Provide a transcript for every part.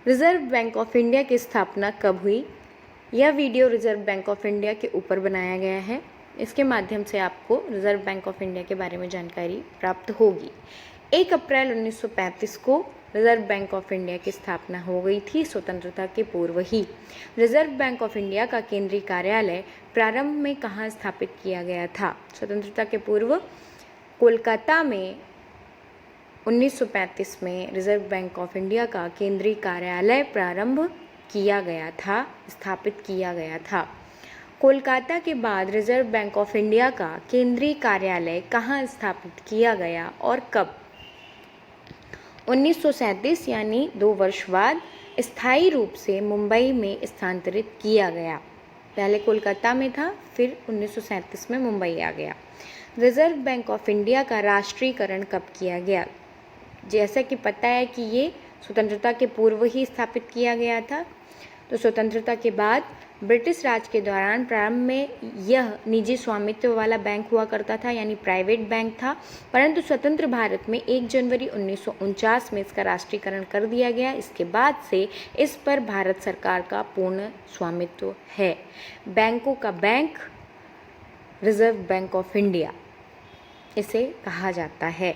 Reserve Bank of India की स्थापना कब हुई? यह video reserve Bank of India के ऊपर बनाया गया है। इसके माध्यम से आपको रिजर्व बैंक ऑफ इंडिया के बारे में जानकारी प्राप्त होगी। 1 अप्रैल 1935 को रिजर्व बैंक ऑफ इंडिया की स्थापना हो गई थी, स्वतंत्रता के पूर्व ही। रिजर्व बैंक ऑफ इंडिया का केंद्रीय कार्यालय प्रारंभ में कहाँ स्थापित किया गया था? स्वतंत्रता के पूर्व कोलकाता में 1935 में रिजर्व बैंक ऑफ इंडिया का केंद्रीय कार्यालय प्रारंभ किया गया था, स्थापित किया गया था। कोलकाता के बाद रिजर्व बैंक ऑफ इंडिया का केंद्रीय कार्यालय कहाँ स्थापित किया गया और कब? 1937 यानी 2 वर्ष बाद स्थायी रूप से मुंबई में स्थानांतरित किया गया। पहले कोलकाता में था, फिर 1937 में मुंबई आ गया। रिजर्व बैंक ऑफ इंडिया का राष्ट्रीयकरण कब किया गया? जैसा कि पता है कि ये स्वतंत्रता के पूर्व ही स्थापित किया गया था। तो स्वतंत्रता के बाद ब्रिटिश राज के दौरान प्रारंभ में यह निजी स्वामित्व वाला बैंक हुआ करता था, यानी प्राइवेट बैंक था, परंतु स्वतंत्र भारत में 1 जनवरी 1949 में इसका राष्ट्रीयकरण कर दिया गया। इसके बाद से इस पर भारत सरकार का पूर्ण स्वामित्व है। बैंकों का bank reserve Bank of India इसे कहा जाता है।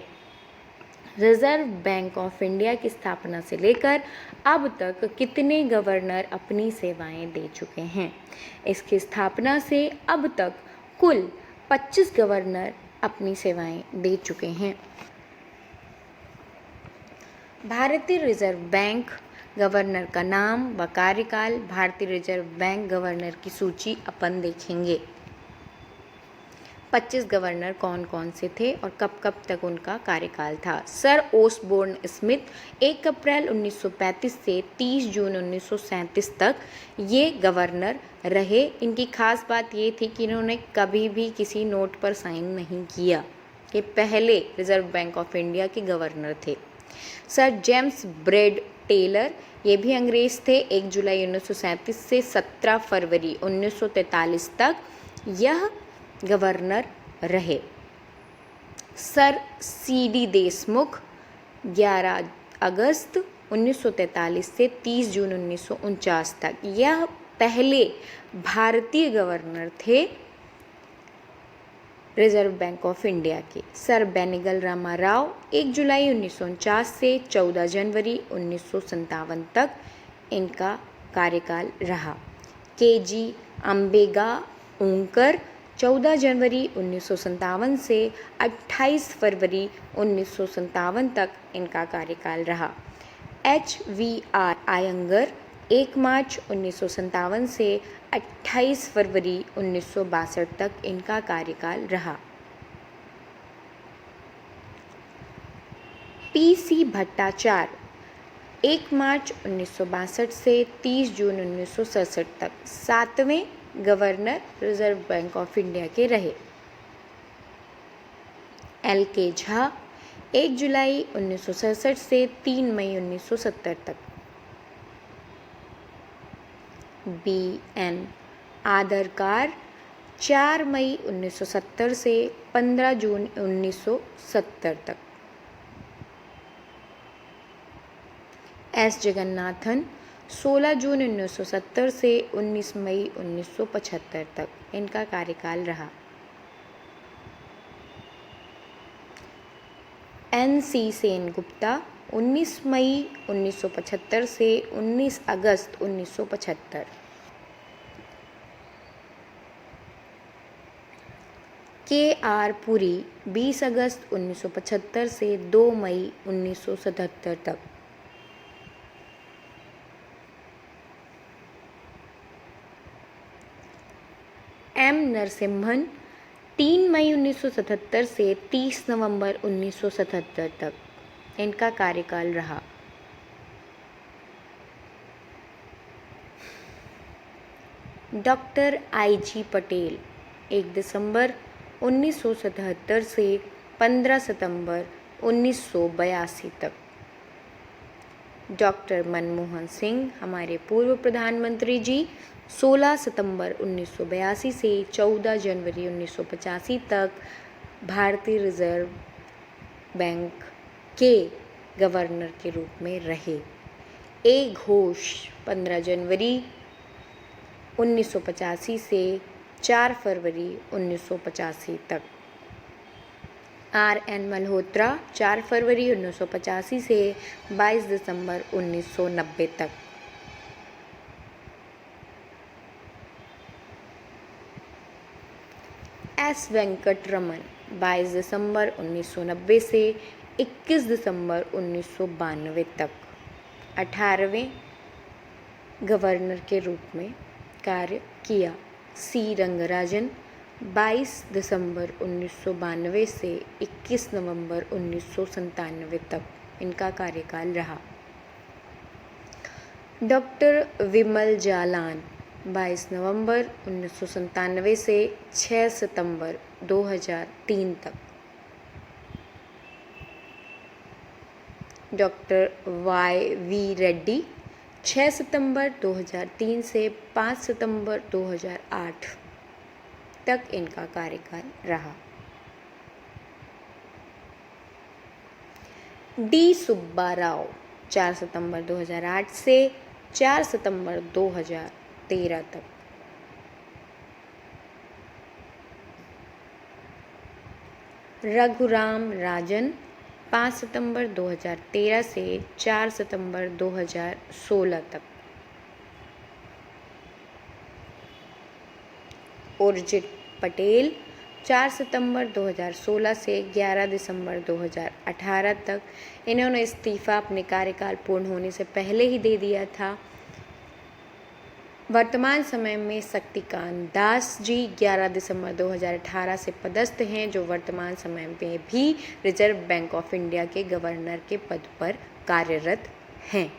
रिजर्व बैंक ऑफ इंडिया की स्थापना से लेकर अब तक कितने गवर्नर अपनी सेवाएं दे चुके हैं? इसकी स्थापना से अब तक कुल 25 गवर्नर अपनी सेवाएं दे चुके हैं। भारतीय रिजर्व बैंक गवर्नर का नाम व कार्यकाल। भारतीय रिजर्व बैंक गवर्नर की सूची अपन देखेंगे। 25 गवर्नर कौन कौन से थे और कब कब तक उनका कार्यकाल था? सर ओसबोर्न स्मिथ 1 अप्रैल 1935 से 30 जून 1937 तक ये गवर्नर रहे। इनकी खास बात ये थी कि इन्होंने कभी भी किसी नोट पर साइन नहीं किया। ये पहले रिजर्व बैंक ऑफ इंडिया के गवर्नर थे। सर जेम्स ब्रेड टेलर, ये भी अंग्रेज थे। 1 जुलाई 1937 से 17 फरवरी 1943 तक यह गवर्नर रहे। सर CD देशमुख 11 अगस्त 1943 से 30 जून 1949 तक यह पहले भारतीय गवर्नर थे रिजर्व बैंक ऑफ इंडिया के। सर बेनिगल रामाराव 1 जुलाई 1949 से 14 जनवरी 1957 तक इनका कार्यकाल रहा। KG अम्बेगा ओंकर 14 जनवरी 1957 से 28 फरवरी 1957 तक इनका कार्यकाल रहा। HVR आयंगर 1 मार्च 1957 से 28 फरवरी 1962 तक इनका कार्यकाल रहा। PC भट्टाचार्य 1 मार्च 1962 से 30 जून 1967 तक 7वें governor Reserve Bank of India के रहे। LK झा 1 जुलाई 1967 से 3 मई 1970 तक। BN आदरकार 4 मई 1970 से 15 जून 1970 तक। S जगन्नाथन 16 जून 1970 से 19 मई 1975 तक इनका कार्यकाल रहा। NC सेनगुप्ता 19 मई 1975 से 19 अगस्त 1975। KR पुरी 20 अगस्त 1975 से 2 मई 1977 तक। M नरसिम्हन 3 मई 1977 से 30 नवंबर 1977 तक इनका कार्यकाल रहा। डॉक्टर IG पटेल 1 दिसंबर 1977 से 15 सितंबर 1982 तक। डॉक्टर मनमोहन सिंह हमारे पूर्व प्रधानमंत्री जी 16 सितंबर 1982 से 14 जनवरी 1985 तक भारतीय रिजर्व बैंक के गवर्नर के रूप में रहे। ए घोष 15 जनवरी 1985 से 4 फरवरी 1985 तक। R.N. मल्होत्रा 4 फरवरी 1985 से 22 दिसंबर 1990 तक। S. वेंकटरमन 22 दिसंबर 1990 से 21 दिसंबर 1992 तक 18वें गवर्नर के रूप में कार्य किया। C. रंगराजन 22 दिसंबर 1992 से 21 नवंबर 1997 तक इनका कार्यकाल रहा। डॉक्टर विमल जालान 22 नवंबर 1997 से 6 सितंबर 2003 तक। Doctor Y.V. रेड्डी 6 सितंबर 2003 से 5 सितंबर 2008 तक इनका कार्यकाल रहा। D. सुब्बा राव 4 सितंबर 2008 से 4 सितंबर 2013 तक। रघुराम राजन 5 सितंबर 2013 से 4 सितंबर 2016 तक। उर्जित पटेल 4 सितंबर 2016 से 11 दिसंबर 2018 तक। इन्होंने इस्तीफा अपने कार्यकाल पूर्ण होने से पहले ही दे दिया था। वर्तमान समय में शक्तिकांत दास जी 11 दिसंबर 2018 से पदस्थ हैं, जो वर्तमान समय में भी रिजर्व बैंक ऑफ इंडिया के गवर्नर के पद पर कार्यरत हैं।